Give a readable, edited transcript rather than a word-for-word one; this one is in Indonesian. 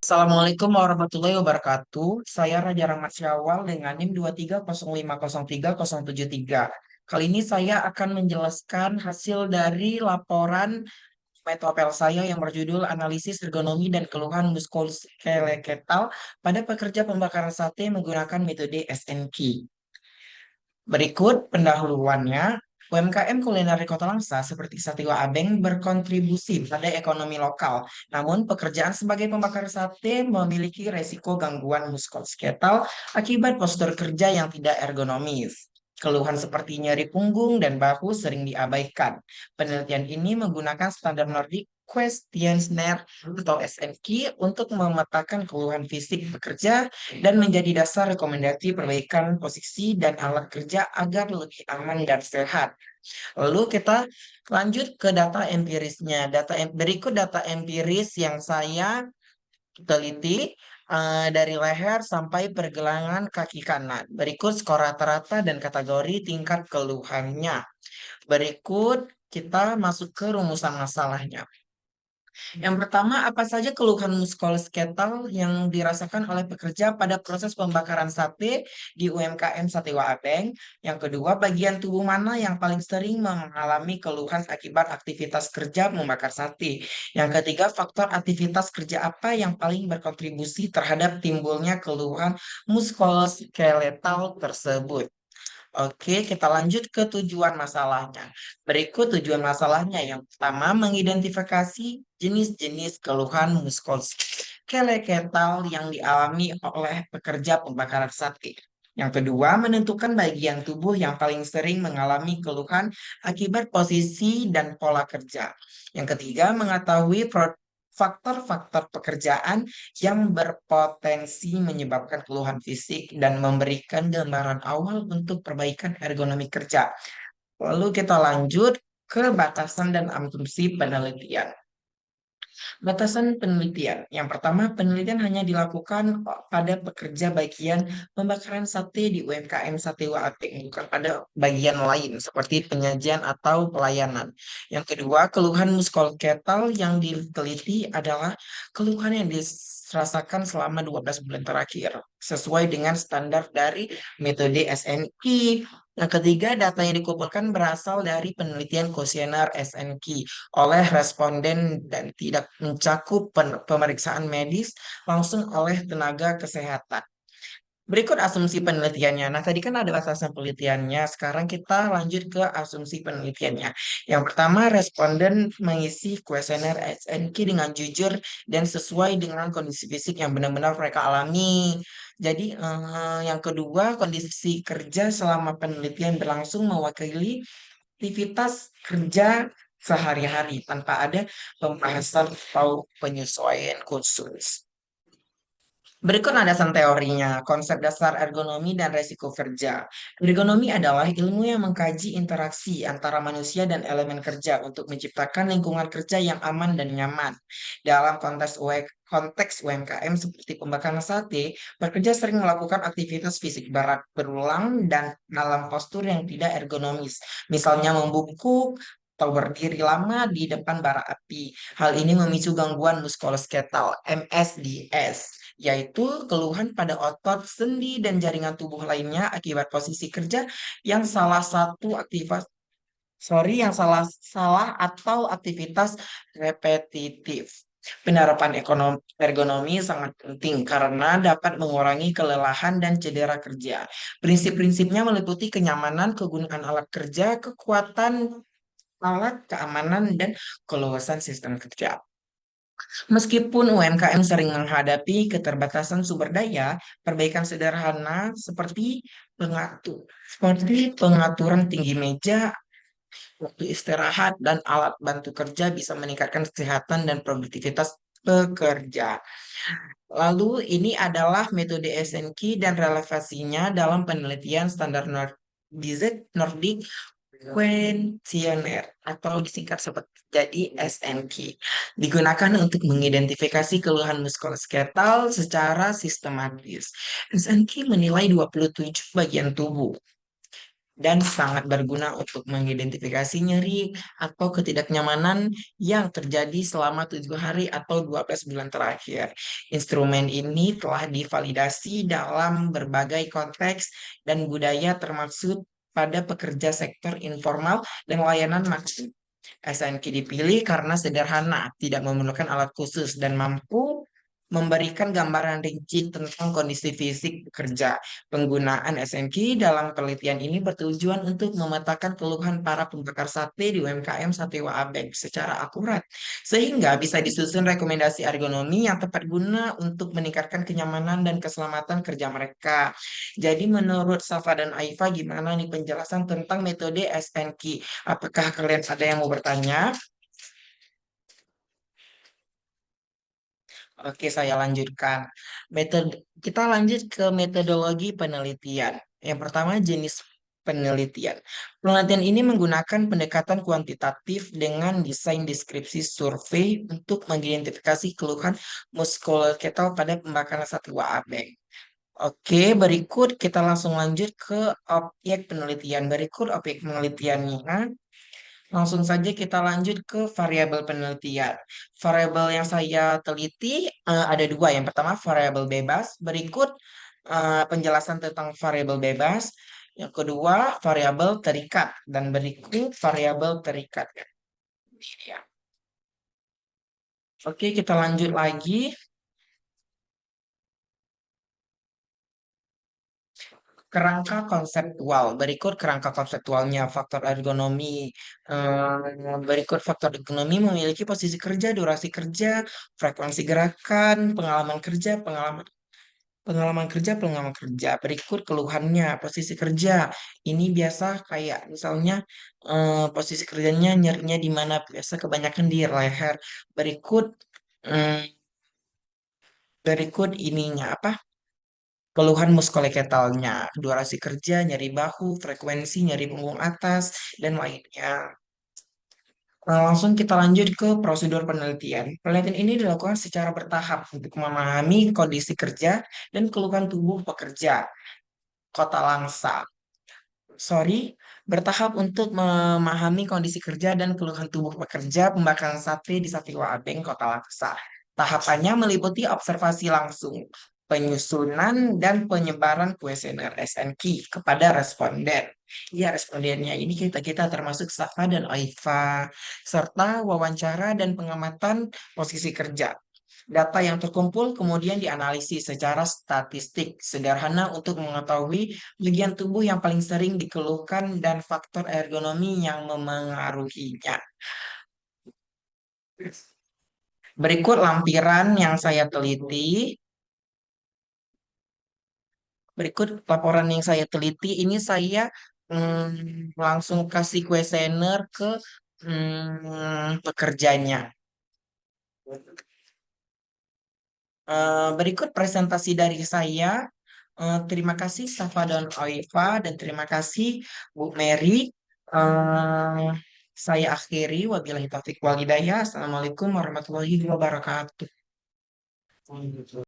Assalamualaikum warahmatullahi wabarakatuh. Saya Raja Rahmat Syawal dengan NIM 230503073. Kali ini saya akan menjelaskan hasil dari laporan Metropel saya yang berjudul Analisis Ergonomi dan Keluhan Muskuloskeletal pada Pekerja Pembakaran Sate Menggunakan Metode SNQ. Berikut pendahuluannya. UMKM kuliner di Kota Langsa seperti Satiwa Abeng berkontribusi pada ekonomi lokal. Namun, pekerjaan sebagai pembakar sate memiliki resiko gangguan muskuloskeletal akibat postur kerja yang tidak ergonomis. Keluhan seperti nyeri punggung dan bahu sering diabaikan. Penelitian ini menggunakan standar Nordic Questionnaire atau SNQ untuk memetakan keluhan fisik pekerja dan menjadi dasar rekomendasi perbaikan posisi dan alat kerja agar lebih aman dan sehat. Lalu kita lanjut ke data empirisnya. Berikut data empiris yang saya teliti dari leher sampai pergelangan kaki kanan. Berikut skor rata-rata dan kategori tingkat keluhannya. Berikut kita masuk ke rumusan masalahnya. Yang pertama, apa saja keluhan muskuloskeletal yang dirasakan oleh pekerja pada proses pembakaran sate di UMKM Sate Waabeng? Yang kedua, bagian tubuh mana yang paling sering mengalami keluhan akibat aktivitas kerja membakar sate? Yang ketiga, faktor aktivitas kerja apa yang paling berkontribusi terhadap timbulnya keluhan muskuloskeletal tersebut? Oke, kita lanjut ke tujuan masalahnya. Berikut tujuan masalahnya. Yang pertama, mengidentifikasi jenis-jenis keluhan muskuloskeletal yang dialami oleh pekerja pembakaran sate. Yang kedua, menentukan bagian tubuh yang paling sering mengalami keluhan akibat posisi dan pola kerja. Yang ketiga, mengetahui faktor-faktor pekerjaan yang berpotensi menyebabkan keluhan fisik dan memberikan gambaran awal untuk perbaikan ergonomi kerja. Lalu kita lanjut ke batasan dan asumsi penelitian. Batasan penelitian. Yang pertama, penelitian hanya dilakukan pada pekerja bagian pembakaran sate di UMKM Sate Waate, bukan pada bagian lain seperti penyajian atau pelayanan. Yang kedua, keluhan muskuloskeletal yang diteliti adalah keluhan yang dirasakan selama 12 bulan terakhir, sesuai dengan standar dari metode SNI. Yang ketiga, data yang dikumpulkan berasal dari penelitian kuesioner SNQ oleh responden dan tidak mencakup pemeriksaan medis langsung oleh tenaga kesehatan. Berikut asumsi penelitiannya. Nah, tadi kan ada batasan penelitiannya. Sekarang kita lanjut ke asumsi penelitiannya. Yang pertama, responden mengisi kuesioner SNQ dengan jujur dan sesuai dengan kondisi fisik yang benar-benar mereka alami. Jadi, yang kedua, kondisi kerja selama penelitian berlangsung mewakili aktivitas kerja sehari-hari tanpa ada pembahasan atau penyesuaian khusus. Berikut landasan teorinya, konsep dasar ergonomi dan resiko kerja. Ergonomi adalah ilmu yang mengkaji interaksi antara manusia dan elemen kerja untuk menciptakan lingkungan kerja yang aman dan nyaman. Dalam konteks UMKM seperti pembakaran sate, pekerja sering melakukan aktivitas fisik berat berulang dan dalam postur yang tidak ergonomis, misalnya membungkuk atau berdiri lama di depan bara api. Hal ini memicu gangguan muskuloskeletal (MSDS), yaitu keluhan pada otot, sendi, dan jaringan tubuh lainnya akibat posisi kerja yang salah satu aktivitas yang salah atau aktivitas repetitif. Penerapan ergonomi sangat penting karena dapat mengurangi kelelahan dan cedera kerja. Prinsip-prinsipnya meliputi kenyamanan, kegunaan alat kerja, kekuatan alat, keamanan, dan keluasan sistem kerja. Meskipun UMKM sering menghadapi keterbatasan sumber daya, perbaikan sederhana seperti pengaturan tinggi meja, waktu istirahat, dan alat bantu kerja bisa meningkatkan kesehatan dan produktivitas pekerja. Lalu ini adalah metode SNQ dan relevansinya dalam penelitian standar Nordic Questionnaire atau disingkat seperti jadi SNQ, digunakan untuk mengidentifikasi keluhan muskuloskeletal secara sistematis. SNQ menilai 27 bagian tubuh dan sangat berguna untuk mengidentifikasi nyeri atau ketidaknyamanan yang terjadi selama 7 hari atau 12 bulan terakhir. Instrumen ini telah divalidasi dalam berbagai konteks dan budaya termasuk pada pekerja sektor informal dan layanan maksud. SNQ dipilih karena sederhana, tidak memerlukan alat khusus, dan mampu memberikan gambaran rinci tentang kondisi fisik pekerja. Penggunaan SNQ dalam penelitian ini bertujuan untuk memetakan keluhan para pembakar sate di UMKM Sate Waabeng secara akurat, sehingga bisa disusun rekomendasi ergonomi yang tepat guna untuk meningkatkan kenyamanan dan keselamatan kerja mereka. Jadi menurut Safa dan Aifa, gimana nih penjelasan tentang metode SNQ? Apakah kalian ada yang mau bertanya? Oke, saya lanjutkan. Kita lanjut ke metodologi penelitian. Yang pertama, jenis penelitian. Penelitian ini menggunakan pendekatan kuantitatif dengan desain deskripsi survei untuk mengidentifikasi keluhan muskuloskeletal pada pembakaran satwa abeng. Oke, berikut kita langsung lanjut ke objek penelitian. Berikut objek penelitiannya. Langsung saja kita lanjut ke variabel penelitian. Variabel yang saya teliti ada dua. Yang pertama variabel bebas. Berikut penjelasan tentang variabel bebas. Yang kedua variabel terikat. Dan berikut variabel terikat. Ya. Oke, kita lanjut lagi. Kerangka konseptual. Berikut kerangka konseptualnya. Faktor ergonomi. Berikut faktor ergonomi memiliki posisi kerja, durasi kerja, frekuensi gerakan, pengalaman kerja. Berikut keluhannya, posisi kerja. Ini biasa kayak misalnya posisi kerjanya nyerinya di mana? Biasa kebanyakan di leher. Berikut mm, berikut ininya apa? Keluhan muskuloskeletalnya, durasi kerja, nyeri bahu, frekuensi nyeri punggung atas, dan lainnya. Langsung kita lanjut ke prosedur penelitian. Penelitian ini dilakukan secara bertahap untuk memahami kondisi kerja dan keluhan tubuh pekerja. Kota Langsa. Sorry, bertahap untuk memahami kondisi kerja dan keluhan tubuh pekerja pembakaran sate di Sate Waabeng, Kota Laksa. Tahapannya meliputi observasi langsung, penyusunan dan penyebaran kuesioner SNQ kepada responden. Ya, respondennya ini kita termasuk Safa dan Aifa, serta wawancara dan pengamatan posisi kerja. Data yang terkumpul kemudian dianalisis secara statistik sederhana untuk mengetahui bagian tubuh yang paling sering dikeluhkan dan faktor ergonomi yang memengaruhinya. Berikut lampiran yang saya teliti. Berikut laporan yang saya teliti. Ini saya langsung kasih kuesioner ke pekerjanya. Berikut presentasi dari saya. Terima kasih Safa dan Oifa dan terima kasih Bu Mary. Eh, saya akhiri. Wabillahi taufiq wal hidayah. Assalamualaikum warahmatullahi wabarakatuh.